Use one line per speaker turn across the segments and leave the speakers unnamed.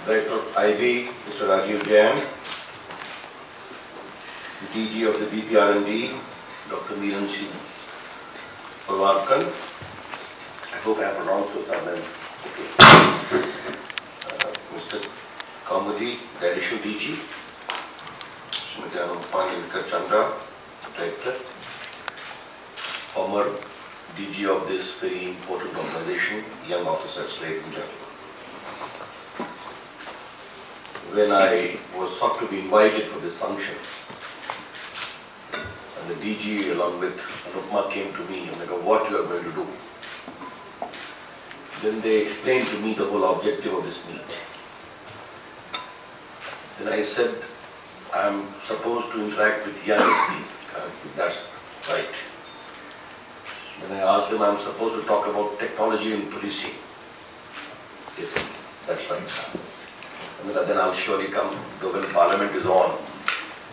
Director IB, Mr. Rajiv Jain, DG of the BPR&D, Dr. Miranshi Palwarkan. I hope I have pronounced your name okay. Mr. Kamudi, the additional DG, Srimati Anupani Chandra, Director, former DG of this very important organization, young officers, ladies and gentlemen. When I was thought to be invited for this function, and the DG along with Anupma came to me and I go, what you are going to do? Then they explained to me the whole objective of this meet. Then I said, I am supposed to interact with young SPs. That's right. Then I asked them, I am supposed to talk about technology and policing. They said, that's right, sir. And then I'll surely come, though when Parliament is on,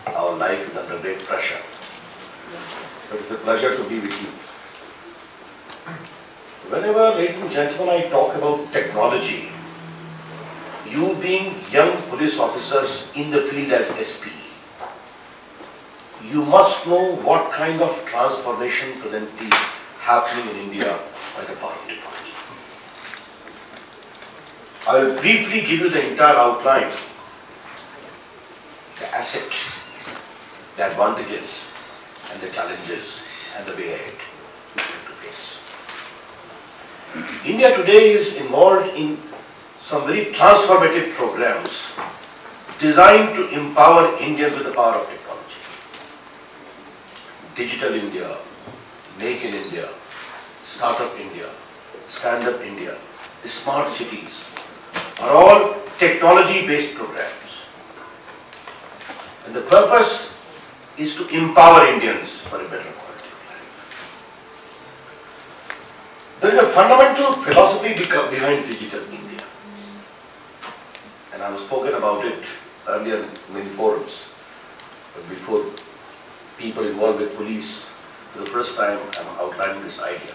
our life is under great pressure. But it's a pleasure to be with you. Whenever, ladies and gentlemen, I talk about technology, you being young police officers in the field as SP, you must know what kind of transformation presently happening in India by the power of technology. I will briefly give you the entire outline, the assets, the advantages and the challenges and the way ahead we have to face. India today is involved in some very transformative programs designed to empower Indians with the power of technology. Digital India, Make in India, Startup India, Stand Up India, Smart Cities are all technology-based programs. And the purpose is to empower Indians for a better quality of life. There is a fundamental philosophy behind Digital India. And I have spoken about it earlier in many forums. But before people involved with police, for the first time I am outlining this idea.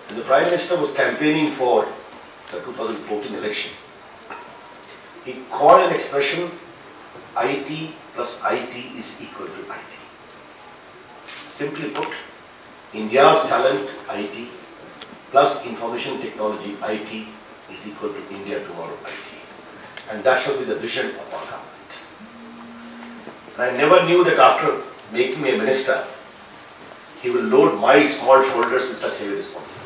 When the Prime Minister was campaigning for the 2014 election, he called an expression, IT plus IT is equal to IT. Simply put, India's talent, IT, plus information technology, IT, is equal to India tomorrow, IT. And that shall be the vision of our government. And I never knew that after making me a minister, he will load my small shoulders with such heavy responsibility.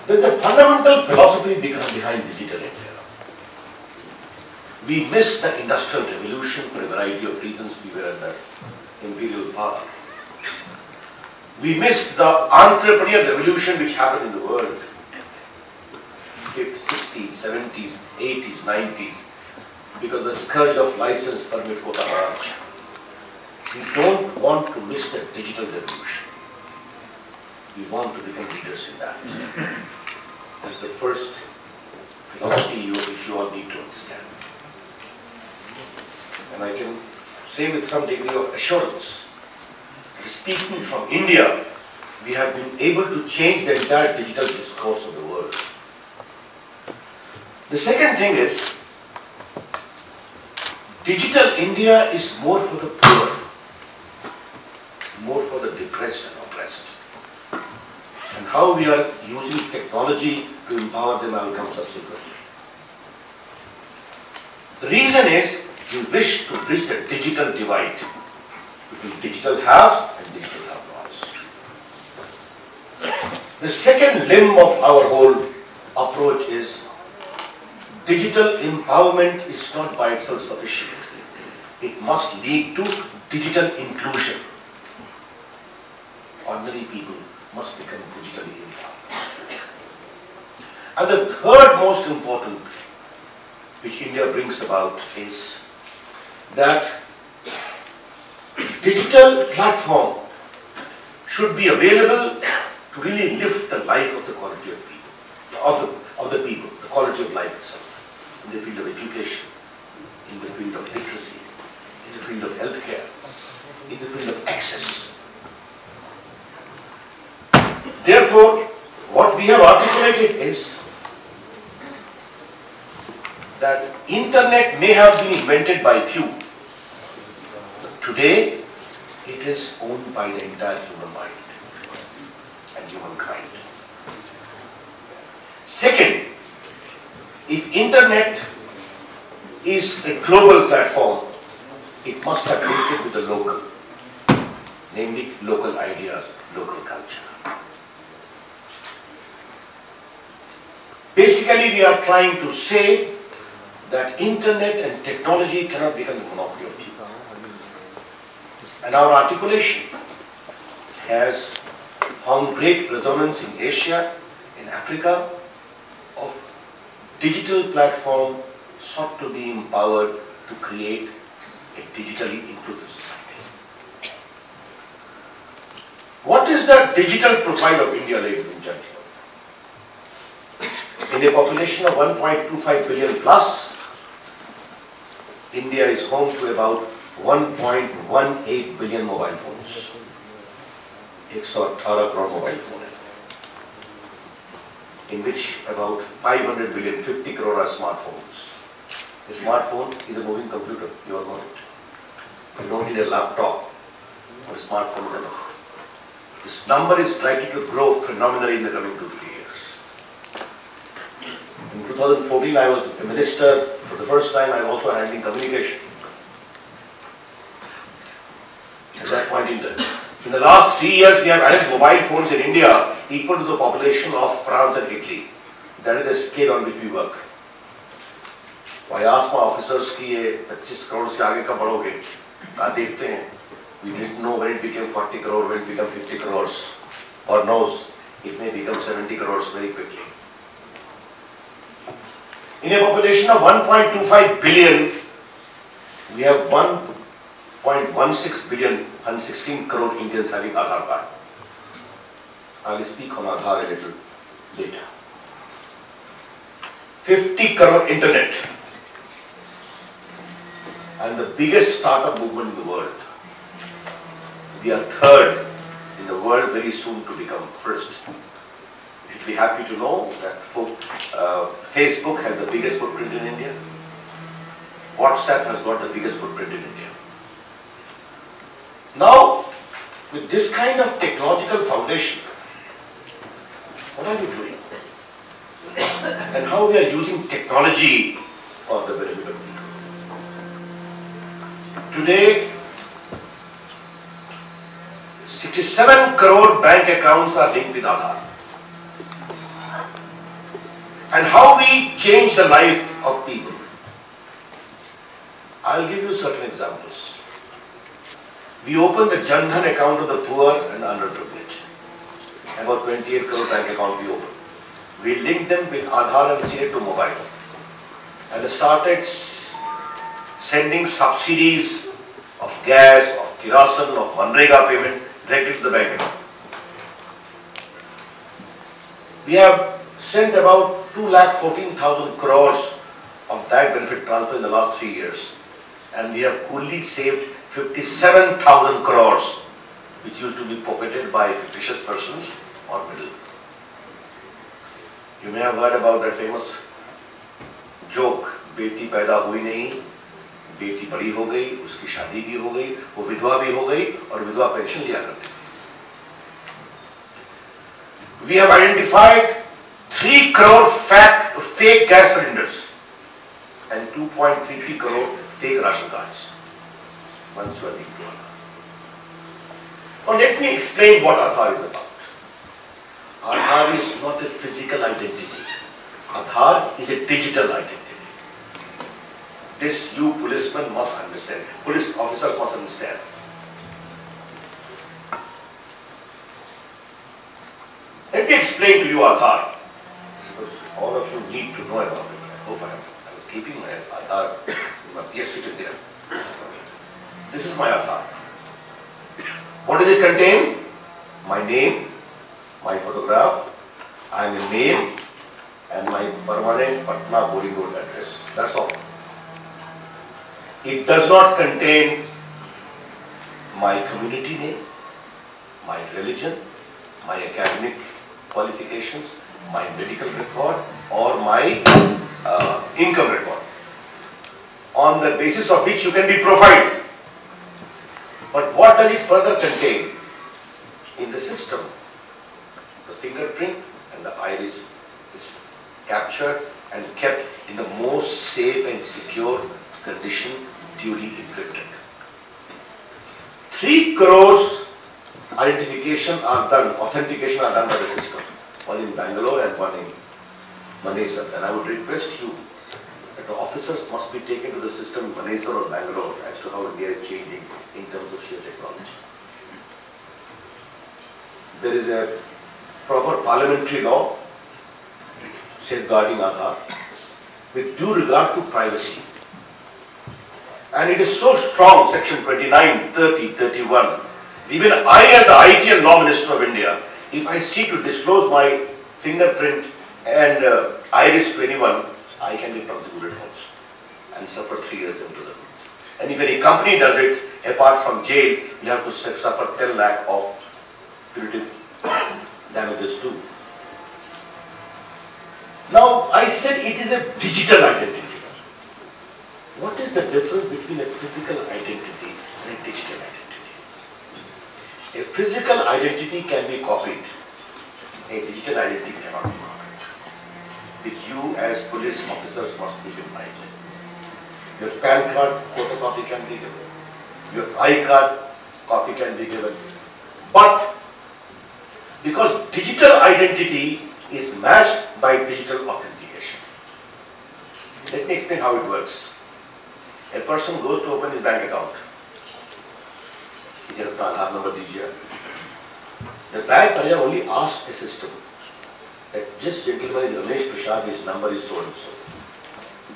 There is a fundamental philosophy behind Digital India. We missed the industrial revolution for a variety of reasons. We were under imperial power. We missed the entrepreneurial revolution which happened in the world. 60s, 70s, 80s, 90s, because the scourge of license permit quota Raj. We don't want to miss the digital revolution. We want to become leaders in that. That's the first philosophy which you all need to understand. And I can say with some degree of assurance, speaking from India, we have been able to change the entire digital discourse of the world. The second thing is, Digital India is more for the poor, more for the depressed and oppressed. And how we are using technology to empower them, I will come subsequently. The reason is, we wish to bridge the digital divide between digital haves and digital have-nots. The second limb of our whole approach is, digital empowerment is not by itself sufficient. It must lead to digital inclusion. Ordinary people must become digitally empowered. And the third most important, which India brings about, is that digital platform should be available to really lift the life of the quality of people, of the people, the quality of life itself, in the field of education, in the field of literacy, in the field of healthcare, in the field of access. Therefore, what we have articulated is that internet may have been invented by few, but today it is owned by the entire human mind and humankind. Second, if internet is a global platform, it must have connected with the local, namely local ideas, local culture. Basically, we are trying to say that internet and technology cannot become the monopoly of few. And our articulation has found great resonance in Asia, in Africa, of digital platform sought to be empowered to create a digitally inclusive society. What is the digital profile of India, ladies and gentlemen? In a population of 1.25 billion plus, India is home to about 1.18 billion mobile phones. 118 crore mobile phone, in which about 500 billion, 50 crore are smartphones. A smartphone is a moving computer, you all know it. You don't need a laptop, or a smartphone is enough. This number is likely to grow phenomenally in the coming 2-3 years. In 2014, I was a minister. For the first time, I was also handling communication. At that point in time. In the last 3 years, we have added mobile phones in India equal to the population of France and Italy. That is the scale on which we work. I asked my officers कि ये 25 crore से आगे कब बढ़ोगे? देखते हैं. We didn't know when it became 40 crore, when it became 50 crores. Or knows, it may become 70 crores very quickly. In a population of 1.25 billion, we have 1.16 billion, 116 crore Indians having Aadhaar card. I will speak on Aadhaar a little later. 50 crore internet. And the biggest startup movement in the world. We are third in the world, very soon to become first. You'd be happy to know that Facebook has the biggest footprint in India. WhatsApp has got the biggest footprint in India. Now, with this kind of technological foundation, what are we doing? And how we are using technology for the benefit of people. Today, 67 crore bank accounts are linked with Aadhaar. And how we change the life of people. I'll give you certain examples. We open the Jan Dhan account of the poor and the underprivileged. About 28 crore bank account we open. We link them with Aadhaar and send it to mobile. And they started sending subsidies of gas, of kerosene, of Manrega payment directly to the bank account. We have sent about 2,14,000 crores of that benefit transfer in the last 3 years. And we have only saved 57,000 crores, which used to be pocketed by fictitious persons or middle. You may have heard about that famous joke, बेटी पैदा हुई नहीं, बेटी बड़ी हो गई, उसकी शादी भी हो गई, वो विधवा भी हो गई और विधवा पेंशन लिया करती थी. We have identified 3 crore fake gas cylinders and 2.33 crore fake ration cards. Once you are linked to Aadhaar. Now let me explain what Aadhaar is about. Aadhaar is not a physical identity. Aadhaar is a digital identity. This you policemen must understand. Police officers must understand. Let me explain to you Aadhaar, because all of you need to know about it. I hope I am keeping my Aadhaar. Yes, it is there. This is my Aadhaar. What does it contain? My name, my photograph, I am a male, and my permanent Patna Boring Road address. That's all. It does not contain my community name, my religion, my academic qualifications, my medical record, or my income record. on the basis of which you can be profiled. But what does it further contain? In the system, the fingerprint and the iris is captured and kept in the most safe and secure condition, duly encrypted. 3 crores authentication are done by the system. One in Bangalore and one in Manesar. And I would request you that the officers must be taken to the system in Manesar or Bangalore as to how India is changing in terms of sheer technology. There is a proper parliamentary law safeguarding Aadhaar with due regard to privacy. And it is so strong, section 29, 30, 31. Even I, as the IT and Law Minister of India, if I seek to disclose my fingerprint and iris to anyone, I can be prosecuted also and suffer 3 years in prison. And if any company does it, apart from jail, you have to suffer 10 lakh of punitive damages too. Now, I said it is a digital identity. What is the difference between a physical identity and a digital identity? A physical identity can be copied. A digital identity cannot be copied. Which you as police officers must keep in mind. Your PAN card photocopy can be given. Your I-card copy can be given. But because digital identity is matched by digital authentication. Let me explain how it works. A person goes to open his bank account. He said, Aadhaar number dijiye. The bank manager only asks the system that this gentleman is Ramesh Prasad, his number is so and so.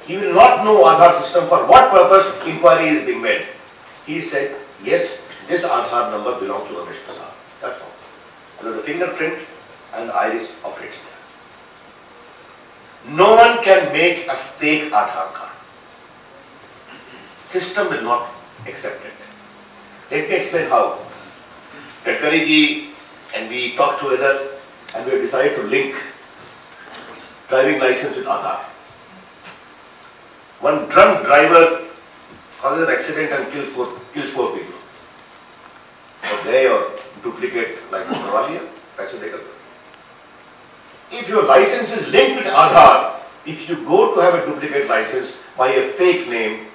He will not know Aadhaar system for what purpose inquiry is being made. He said, yes, this Aadhaar number belongs to Ramesh Prasad. That's all. Because the fingerprint and the iris operates there. No one can make a fake Aadhaar card. System will not accept it. Let me explain how. Gadkari ji and we talked together and we have decided to link driving license with Aadhaar. One drunk driver causes an accident and kills four people. Okay, or duplicate license करवा लिया, पैसे देकर. If your license is linked with Aadhaar, if you go to have a duplicate license by a fake name,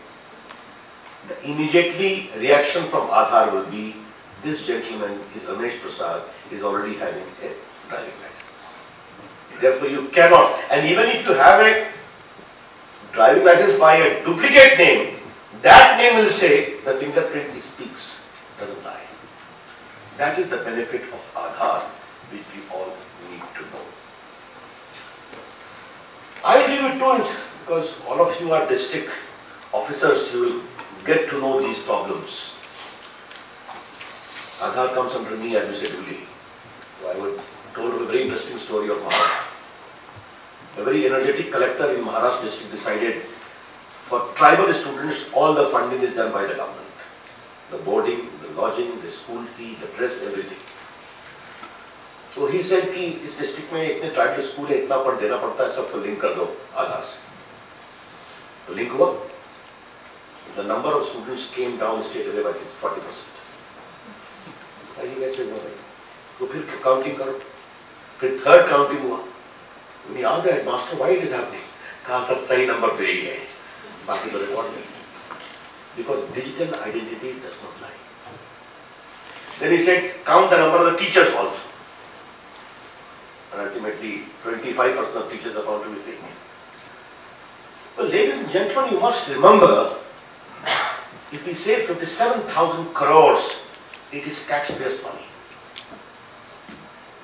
the immediately reaction from Aadhaar will be, this gentleman is Ramesh Prasad, is already having a driving license. Therefore you cannot, and even if you have a driving license by a duplicate name, that name will say the fingerprint speaks, doesn't lie. That is the benefit of Aadhaar, which we all need to know. I will give you two, because all of you are district officers, you will get to know these problems. Aadhaar comes under me administratively. So I was told a very interesting story of Maharashtra. A very energetic collector in Maharashtra district decided for tribal students all the funding is done by the government. The boarding, the lodging, the school fee, the dress, everything. So he said कि इस district में इतने tribal school है, इतना fund देना पड़ता है, सबको link कर दो आधार से. तो link हुआ. The number of students came down straight away by 40%. सही कैसे हुआ भाई? तो फिर counting करो. फिर third counting हुआ. When he asked the headmaster why it is happening, कहा सर सही number पे ही है. बाकी तो record नहीं. Because digital identity does not lie. Then he said, count the number of the teachers also. And ultimately, 25% of teachers are found to be fake. Well, ladies and gentlemen, you must remember, if we say 57,000 crores, it is taxpayers' money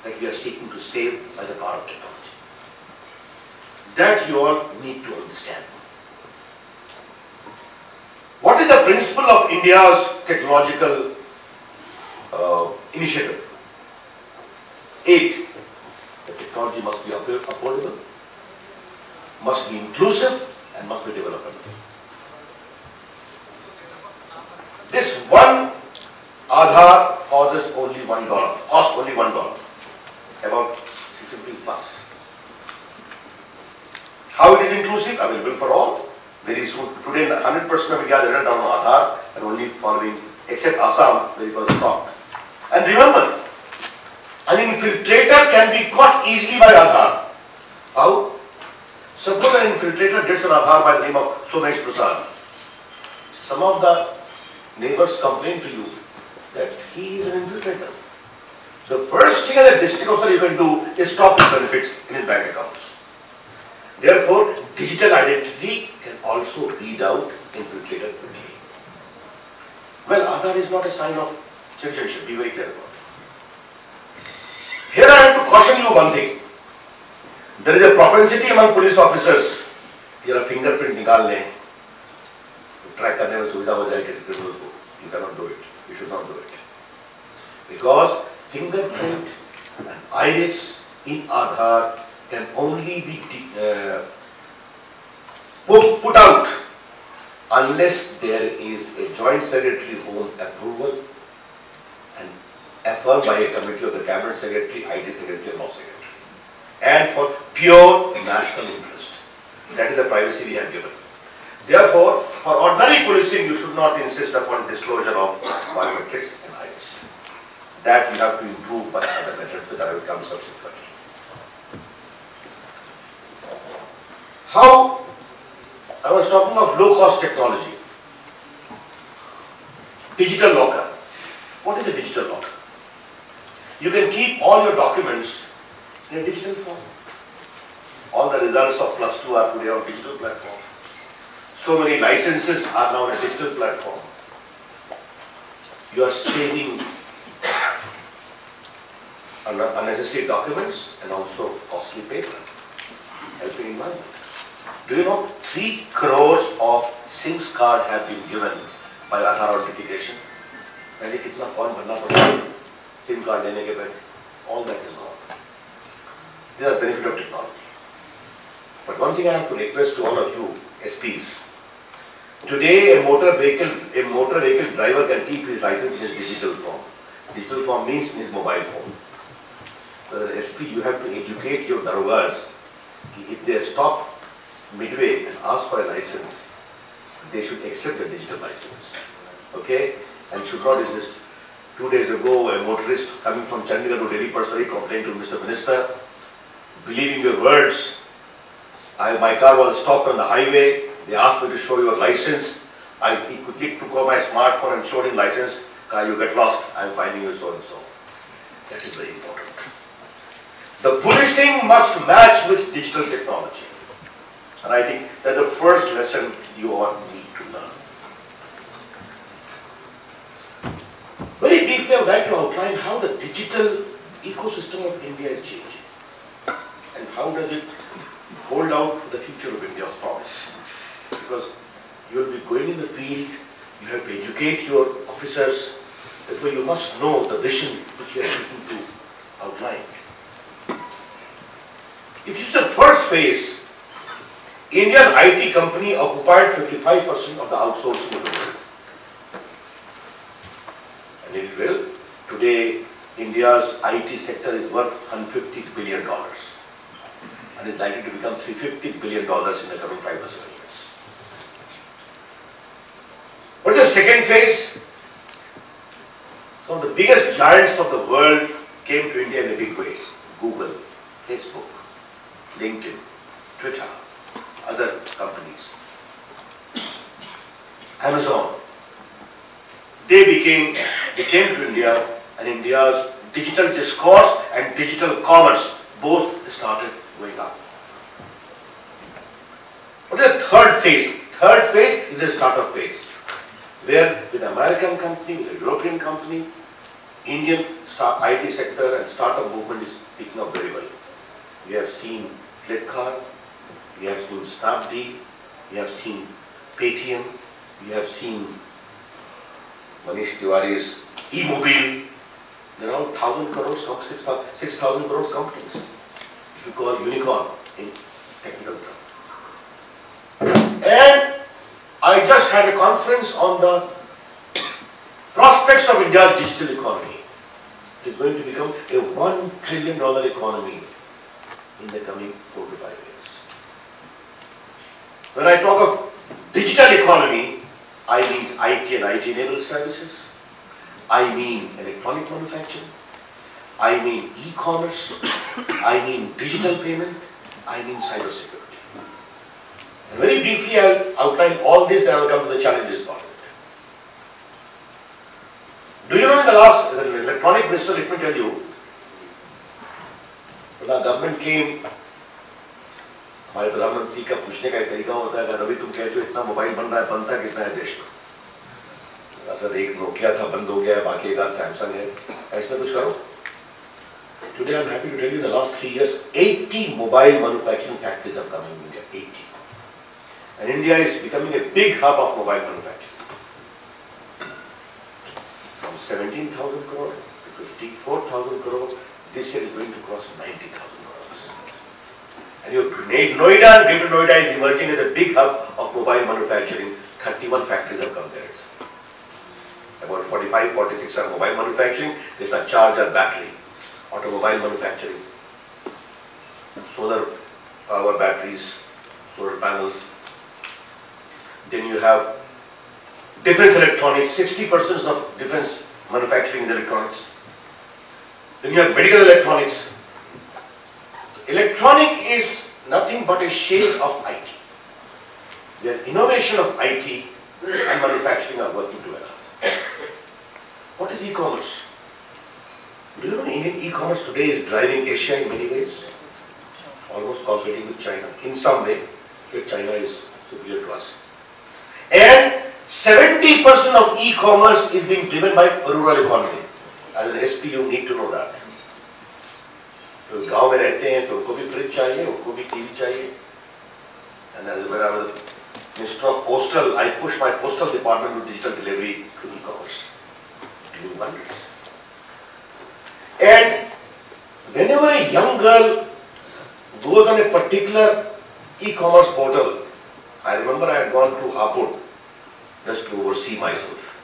that we are seeking to save by the power of technology. That you all need to understand. What is the principle of India's technological initiative? 8. The technology must be affordable, must be inclusive, and must be developmental. This one Aadhaar costs only $1, about 650 plus. How it is inclusive? Available for all. very soon. Today, 100% of India is written down on Aadhaar and only following, except Assam, where it was stopped. And remember, an infiltrator can be caught easily by Aadhaar. How? Suppose an infiltrator gets an Aadhaar by the name of Somesh Prasad. Some of the neighbors complain to you that he is an infiltrator. The first thing as a district officer you can do is stop his benefits in his bank accounts. Therefore, digital identity can also read out infiltrator quickly. Well, Aadhaar is not a sign of citizenship, be very clear about it. Here I have to caution you one thing. There is a propensity among police officers, here a fingerprint निकालने, track करने में सुविधा हो जाएगी criminal को. You cannot do it. You should not do it. Because fingerprint and iris in Aadhaar can only be put out unless there is a joint secretary home approval and affirmed by a committee of the cabinet secretary, IT secretary and law secretary, and for pure national interest. That is the privacy we have given. Therefore, for ordinary policing, you should not insist upon disclosure of biometrics and iris. That you have to improve by other methods that I will come subsequently. How? I was talking of low-cost technology. Digital locker. What is a digital locker? You can keep all your documents in a digital form. All the results of +2 are today on digital platform. So many licenses are now on a digital platform. You are saving unnecessary documents and also costly paper, helping environment. Do you know 3 crores of SIMs card have been given by Aadhaar authentication? पहले कितना form भरना पड़ता है SIM card लेने के पहले? All that is gone. These are benefit of technology. But one thing I have to request to all of you SPs. Today, a motor vehicle driver can keep his license in his digital form. Digital form means in his mobile phone. So as an SP, you have to educate your darogas. If they stop midway and ask for a license, they should accept a digital license. Okay? And should not insist. 2 days ago, a motorist coming from Chandigarh to Delhi personally complained to Mr. Minister, believing your words, my car was stopped on the highway. They asked me to show your license. He quickly took out my smartphone and showed him license. You get lost. I am finding you so and so. That is very important. The policing must match with digital technology. And I think that's the first lesson you all need to learn. Very briefly, I would like to outline how the digital ecosystem of India is changing. And how does it hold out for the future of India's promise. Because you will be going in the field, you have to educate your officers, therefore you must know the vision which you are seeking to outline. If you see the first phase, Indian IT company occupied 55% of the outsourcing of the world. And it will. Today, India's IT sector is worth $150 billion. And is likely to become $350 billion in the coming 5 or 7 years. What is the second phase? Some of the biggest giants of the world came to India in a big way. Google, Facebook, LinkedIn, Twitter, other companies. Amazon. They came to India, and India's digital discourse and digital commerce both started going up. What is the third phase? Third phase is the startup phase, where with American company, with a European company, Indian IT sector and startup movement is picking up very well. We have seen Flipkart, we have seen Snapdeal, we have seen Paytm, we have seen Manish Tiwari's E-Mobile. There are 1,000 crore stocks, 6,000 crore companies. You call unicorn in technical terms. And I just had a conference on the prospects of India's digital economy. It is going to become a $1 trillion economy in the coming 4 to 5 years. When I talk of digital economy, I mean IT and IT-enabled services. I mean electronic manufacturing. I mean e-commerce. I mean digital payment. I mean cybersecurity. And very briefly, I'll outline all this, then I'll come to the challenges part of it. Do you know in the last, the electronic minister, let me tell you, when our government came, हमारे प्रधानमंत्री का पूछने का एक तरीका होता है, रवि तुम कहते हो इतना मोबाइल बन रहा है, बनता कितना है देश में? सर एक नोकिया था, बंद हो गया है, बाकी एक आध सैमसंग है, ऐसे कुछ करो. Today I am happy to tell you, in the last 3 years, 80 mobile manufacturing factories have come in India. 80. And India is becoming a big hub of mobile manufacturing. From 17,000 crore to 54,000 crore, this year is going to cross 90,000 crores. And Noida and Greater Noida is emerging as a big hub of mobile manufacturing. 31 factories have come there. About 45, 46 are mobile manufacturing. There's a charger, battery. Automobile manufacturing, solar power batteries, solar panels. Then you have defense electronics, 60% of defense manufacturing in electronics. Then you have medical electronics. Electronic is nothing but a shade of IT. The innovation of IT and manufacturing are working together. What is e-commerce? Do you know Indian e-commerce today is driving Asia in many ways? Almost competing with China. In some way, China is superior to us. And 70% of e-commerce is being driven by rural economy. As an SP, you need to know that. तो गांव में रहते हैं तो उनको भी fridge चाहिए, उनको भी टीवी चाहिए. And as when I was Minister of Postal, I pushed my postal department to digital delivery to e-commerce. Doing wonders. And whenever a young girl goes on a particular e-commerce portal, I remember I had gone to Hapur just to oversee myself.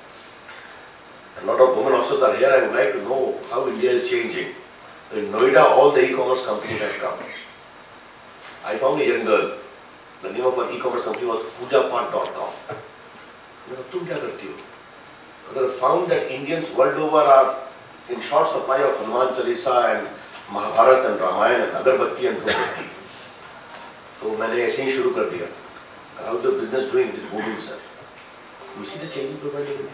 A lot of women officers are here. I would like to know how India is changing. In Noida, all the e-commerce companies had come. I found a young girl. The name of her e-commerce company was poojapat.com. तुम क्या करती हो? Because I found that Indians world over are in short supply of Hanuman Chalisa and Mahabharat and Ramayana and Agarbatti and Dhupatti. So मैंने ऐसे ही शुरू कर दिया. How is the business doing? It is booming, sir. You see the changing profile of India?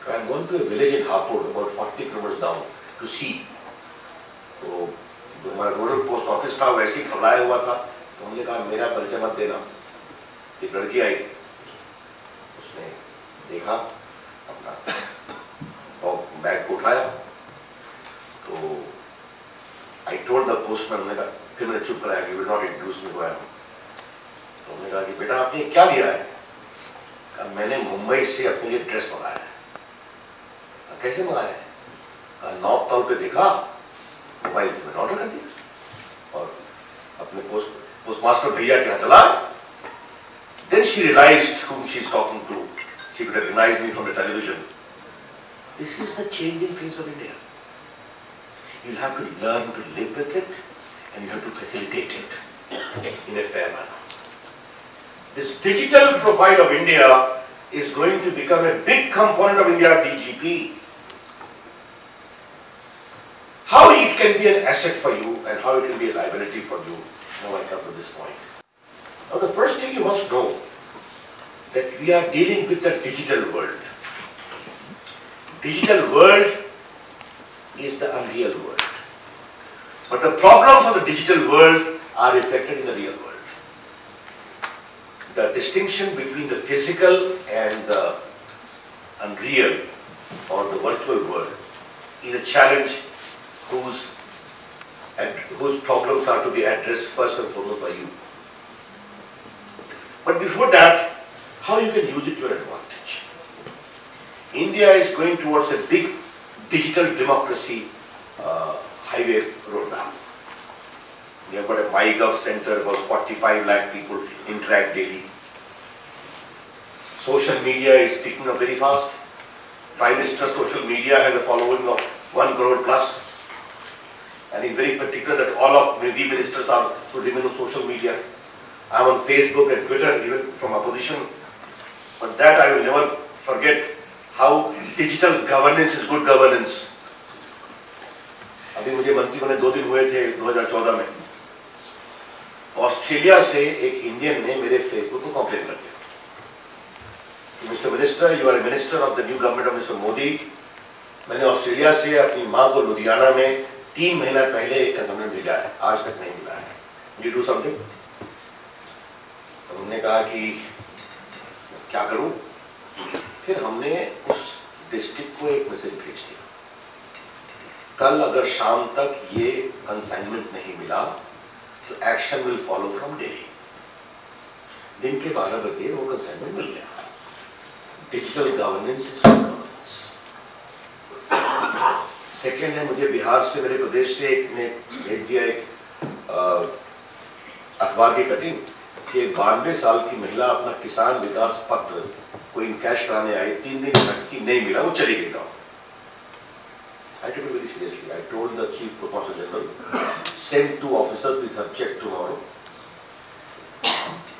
I had gone to a village in Hapur, about 40 kilometers down, to see. तो जो हमारा rural post office था वैसे ही खबराया हुआ था. तो हमने कहा मेरा परिचय मत देना. एक लड़की आई, उसने देखा अपना और बैग को उठाया. तो I told the postman, मैंने कहा फिर मैंने चुप कराया कि will not introduce me who I am. तो हमने कहा कि बेटा आपने क्या लिया है? कहा मैंने मुंबई से अपने लिए ड्रेस मंगाया है. कैसे मंगाया है? कहा नॉर्थ टाउन पे देखा, मोबाइल से मैंने ऑर्डर कर दिया और अपने पोस्टमास्टर भैया के यहाँ चला. Then she realized whom she is talking to. She could recognize me from the television. This is the changing face of India. You'll have to learn to live with it and you have to facilitate it in a fair manner. This digital profile of India is going to become a big component of India's DGP. How it can be an asset for you and how it can be a liability for you, now I come to this point. Now the first thing you must know that we are dealing with the digital world. Digital world is the unreal world. But the problems of the digital world are reflected in the real world. The distinction between the physical and the unreal or the virtual world is a challenge whose problems are to be addressed first and foremost by you. But before that, how you can use it to your advantage. India is going towards a big digital democracy highway roadmap. We have got a MyGov center, about 45 lakh people interact daily. Social media is picking up very fast. Prime Minister's social media has a following of 1 crore plus. And he's very particular that all of the ministers are to remain on social media. I'm on Facebook and Twitter, even from opposition. But that I will never forget, how digital governance is good governance. अभी मुझे मंत्री बने 2 दिन हुए थे 2014 में. Australia से एक इंडियन ने मेरे फेसबुक को कंप्लेन कर दिया. Mister minister, you are a minister of the new government of mister Modi. मैंने ऑस्ट्रेलिया से अपनी माँ को लुधियाना में 3 महीना पहले एक कंप्लेंट भेजा है, आज तक नहीं मिला है. You do something. तो हमने कहा कि क्या करूं. फिर हमने उस डिस्ट्रिक्ट को एक मैसेज भेज दिया, कल अगर शाम तक ये कंसाइनमेंट नहीं मिला तो action will follow from Delhi. दिन के 12 बजे वो कंसाइनमेंट मिल गया. Digital governance is governance. Second है, मुझे बिहार से, मेरे प्रदेश से एक ने भेज दिया एक अखबार की कटिंग कि 92 साल की महिला अपना किसान विकास पत्र को इन कैश कराने आई, 3 दिन तक की नहीं मिला, वो चली गई गाँव. I took it very seriously. I told the Chief Proconsul General, send 2 officers with her check tomorrow.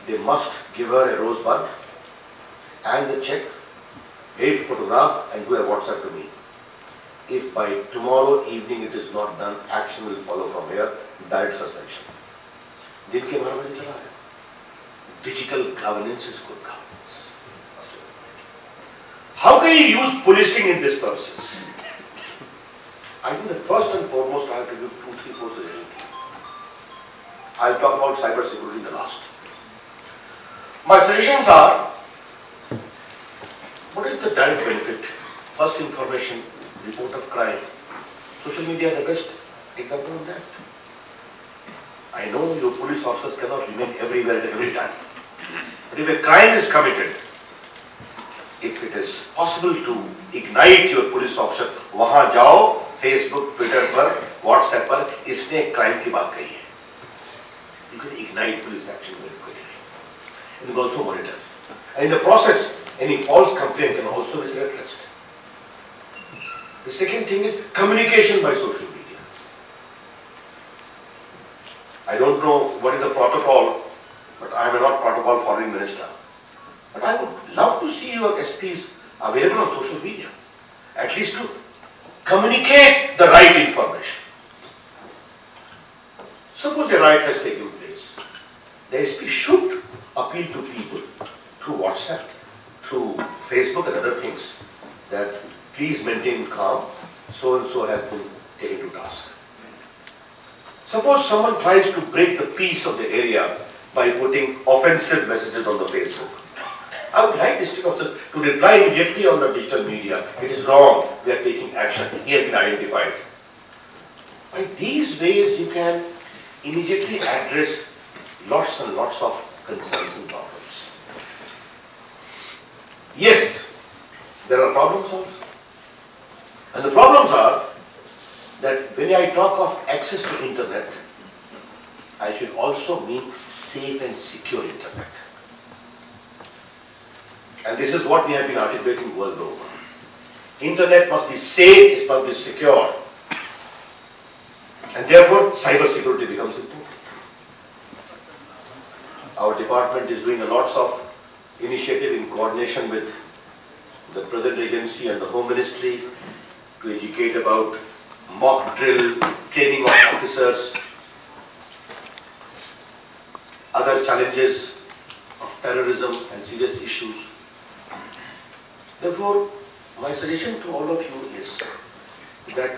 They must give her a rosebud and the check, great photograph, and do a WhatsApp to me. If by tomorrow evening it is not done, action will follow from here, direct suspension. दिन के 12 बजे चला आया. Digital governance is good governance. How can you use policing in these purposes? I think the first and foremost I have to give 2, 3, 4 suggestions. I'll talk about cyber security in the last. My suggestions are, what is the direct benefit? First, information, report of crime. Social media is the best example of that. I know your police officers cannot remain everywhere at every time. But if a crime is committed, if it is possible to ignite your police officer, वहाँ जाओ, Facebook, Twitter पर, WhatsApp पर, इसने एक crime की बात कही है. You can ignite police action very quickly. And you can also monitor. And in the process, any false complaint can also be addressed. The second thing is communication by social media. I don't know what is the protocol, but I am not protocol following minister. But I would love to see your SPs available on social media, at least to communicate the right information. Suppose a riot has taken place. The SP should appeal to people through WhatsApp, through Facebook and other things, that please maintain calm, so and so has been taken to task. Suppose someone tries to break the peace of the area by putting offensive messages on the Facebook. I would like district officers to reply immediately on the digital media. It is wrong. We are taking action. He has been identified. By these ways, you can immediately address lots and lots of concerns and problems. Yes, there are problems also. And the problems are that when I talk of access to internet, I should also mean safe and secure internet. And this is what we have been articulating world over. Internet must be safe, it must be secure. And therefore, cyber security becomes important. Our department is doing a lots of initiative in coordination with the present agency and the Home Ministry to educate about mock drill, training of officers, other challenges of terrorism and serious issues. Therefore, my suggestion to all of you is that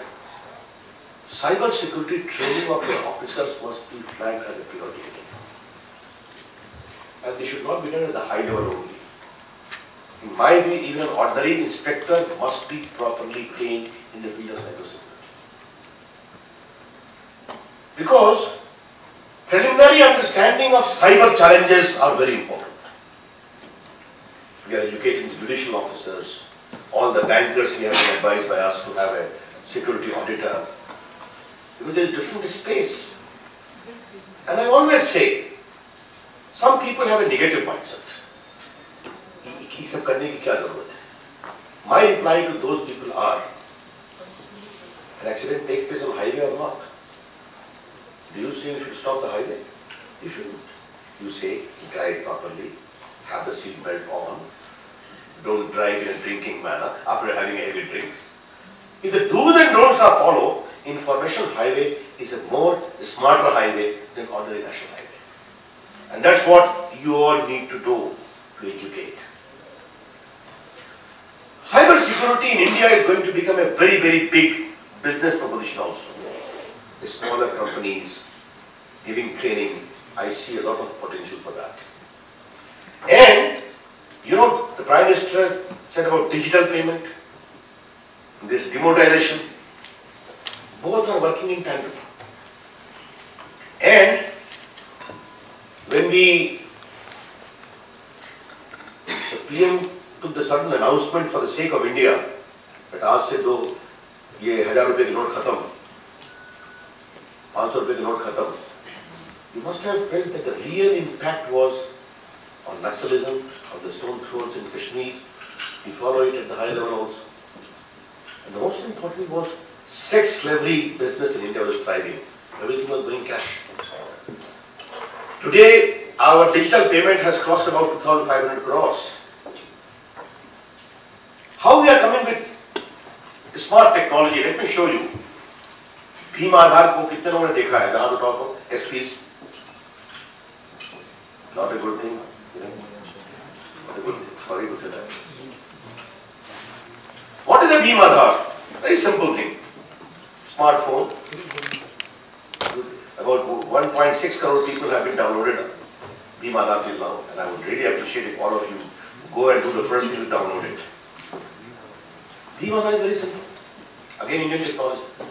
cyber security training of your officers must be flagged as a priority. And they should not be done at the high level only. In my view, even an ordinary inspector must be properly trained in the field of cyber security. Because preliminary understanding of cyber challenges are very important. We are educating the judicial officers, all the bankers we have been advised by us to have a security auditor. Because there is different space. And I always say, some people have a negative mindset. My reply to those people are, an accident takes place on highway or not? Do you say you should stop the highway? You shouldn't. You say, drive properly, have the seat belt on, don't drive in a drinking manner after having a heavy drink. If the do's and don'ts are followed, information highway is a more smarter highway than ordinary national highway. And that's what you all need to do to educate. Cyber security in India is going to become a very, very big business proposition also. The smaller companies giving training, I see a lot of potential for that. And, you know, the Prime Minister said about digital payment, this demonetization, both are working in tandem. And when the PM took the sudden announcement for the sake of India, that आज से दो ये 1000 रुपए की note खत्म, 500 रुपए की note खत्म, you must have felt that the real impact was on Naxalism, on the stone throws in Kashmir. We follow it at the high level also. And the most important was sex slavery business in India was thriving. Everything was going cash. Today, our digital payment has crossed about 2,500 crores. How we are coming with smart technology? Let me show you. Bhim आधार को कितने लोगों ने देखा है? Now the top of SPs. Not a good thing. Not a good thing. Sorry to say that. What is a Bhim Aadhaar? Very simple thing. Smartphone. About 1.6 crore people have been downloaded Bhim Aadhaar till now, and I would really appreciate if all of you go and do the first thing to download it. Bhim Aadhaar is very simple. Again, Indian technology.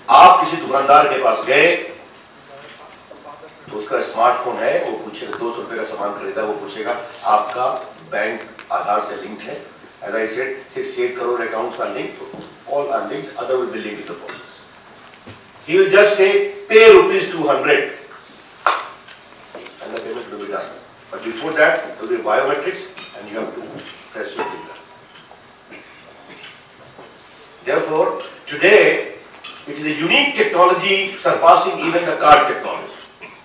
आप किसी दुकानदार के पास गए, तो उसका smartphone है, वो पूछेगा 200 रुपए का सामान खरीदा, वो पूछेगा आपका बैंक आधार से लिंक्ड है. As I said, 68 crore accounts are linked, all are linked, other will be linked to the police. He will just say, pay rupees 200 and the payment will be done. But before that, there will be biometrics and you have to press your finger. Therefore, today, it is a unique technology surpassing even the card technology,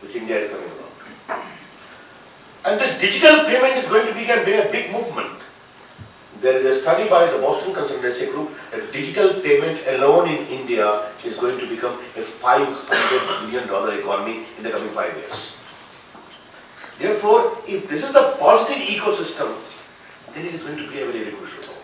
which India is coming about. And this digital payment is going to become a big movement. There is a study by the Boston Consultancy Group that digital payment alone in India is going to become a $500 billion economy in the coming 5 years. Therefore, if this is the positive ecosystem, then it is going to play a very crucial role.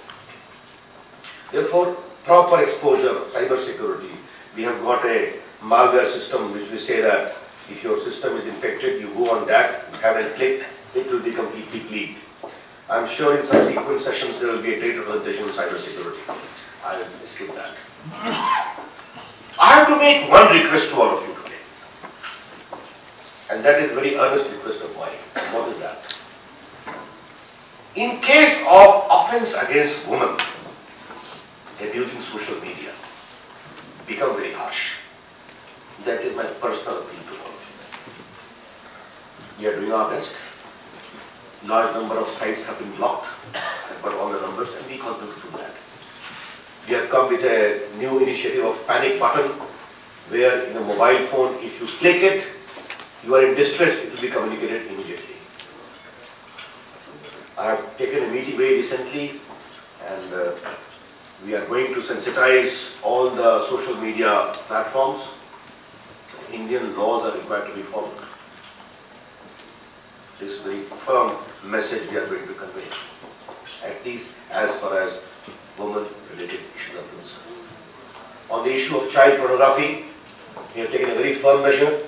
Therefore, proper exposure, cyber security. We have got a malware system which we say that if your system is infected, you go on that, have a click, it will be completely cleaned. I am sure in subsequent sessions there will be a greater presentation on cyber security. I will skip that. I have to make one request to all of you today. And that is a very earnest request of mine. And what is that? In case of offense against women, abusing social media, become very harsh. That is my personal appeal to all of you. We are doing our best. Large number of sites have been blocked. I've got all the numbers and we continue to do that. We have come with a new initiative of panic button, where in a mobile phone, if you click it, you are in distress, it will be communicated immediately. I have taken a meeting very recently and we are going to sensitize all the social media platforms. Indian laws are required to be followed. This very firm message we are going to convey, at least as far as women-related issues are concerned. On the issue of child pornography, we have taken a very firm measure.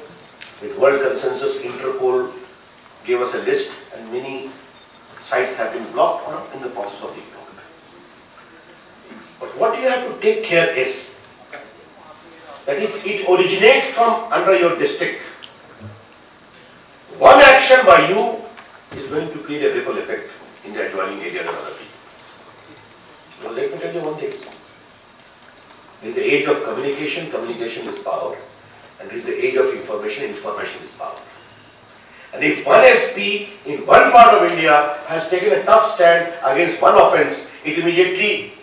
With world consensus, Interpol gave us a list and many sites have been blocked or in the process of being blocked. But what you have to take care is that if it originates from under your district, one action by you is going to create a ripple effect in the adjoining area and other people. So let me tell you one thing. In the age of communication, communication is power. And in the age of information, information is power. And if one SP in one part of India has taken a tough stand against one offense, it immediately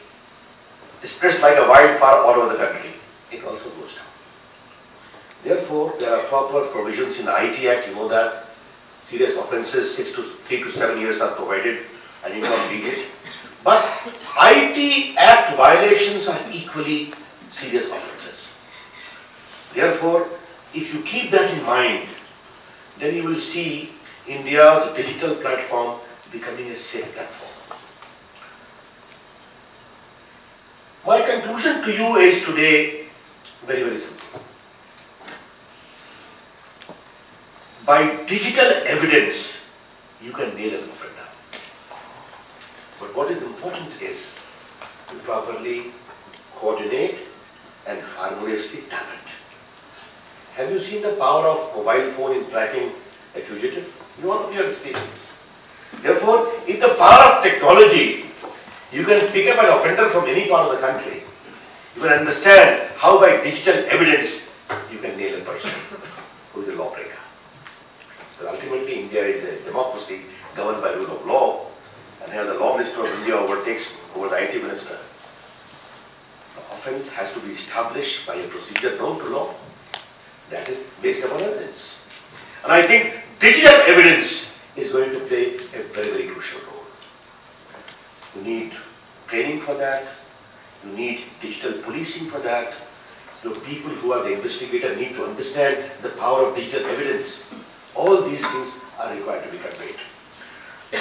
spreads like a wildfire all over the country. It also goes down. Therefore, there are proper provisions in the IT Act, you know that, serious offences, 3 to 7 years are provided. I need not read it. But IT Act violations are equally serious offences. Therefore, if you keep that in mind, then you will see India's digital platform becoming a safe platform. My conclusion to you is today very, very simple. By digital evidence, you can nail an offender. But what is important is to properly coordinate and harmoniously tap it. Have you seen the power of mobile phone in tracking a fugitive? You all of you have experienced. Therefore, if the power of technology, you can pick up an offender from any part of the country, you can understand how by digital evidence you can nail a person who is a lawbreaker. So ultimately, India is a democracy governed by rule of law, and here the law minister of India overtakes over the IT minister. The offence has to be established by a procedure known to law that is based upon evidence. And I think digital evidence is going to play a very, very crucial role. You need training for that. You need digital policing for that. Your people who are the investigator need to understand the power of digital evidence. All these things are required to be conveyed.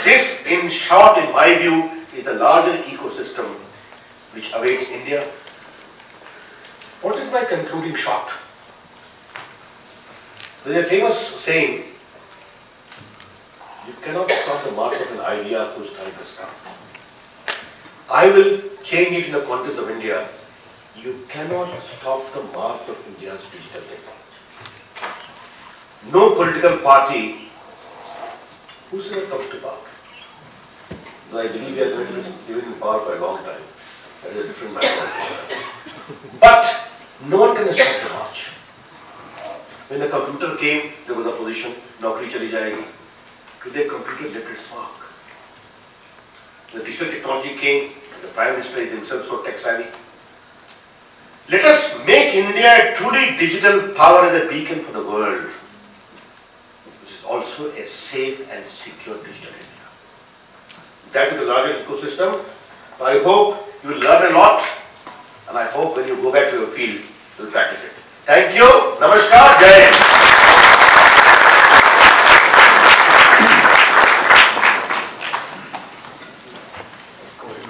This, in short, in my view, is the larger ecosystem which awaits India. What is my concluding shot? There is a famous saying, you cannot stop the march of an idea whose time has come. I will change it in the context of India. You cannot stop the march of India's digital technology. No political party, whosoever comes to power, I believe we are going to be living in power for a long time. That is a different matter. But no one can stop the march. When the computer came, there was opposition, naukri chali jayegi. Today computer left its mark. The digital technology came, the Prime Minister is himself so tech savvy. Let us make India a truly digital power as a beacon for the world, which is also a safe and secure digital India. That is the larger ecosystem. I hope you will learn a lot, and I hope when you go back to your field, you will practice it. Thank you. Namaskar. Jai Hind.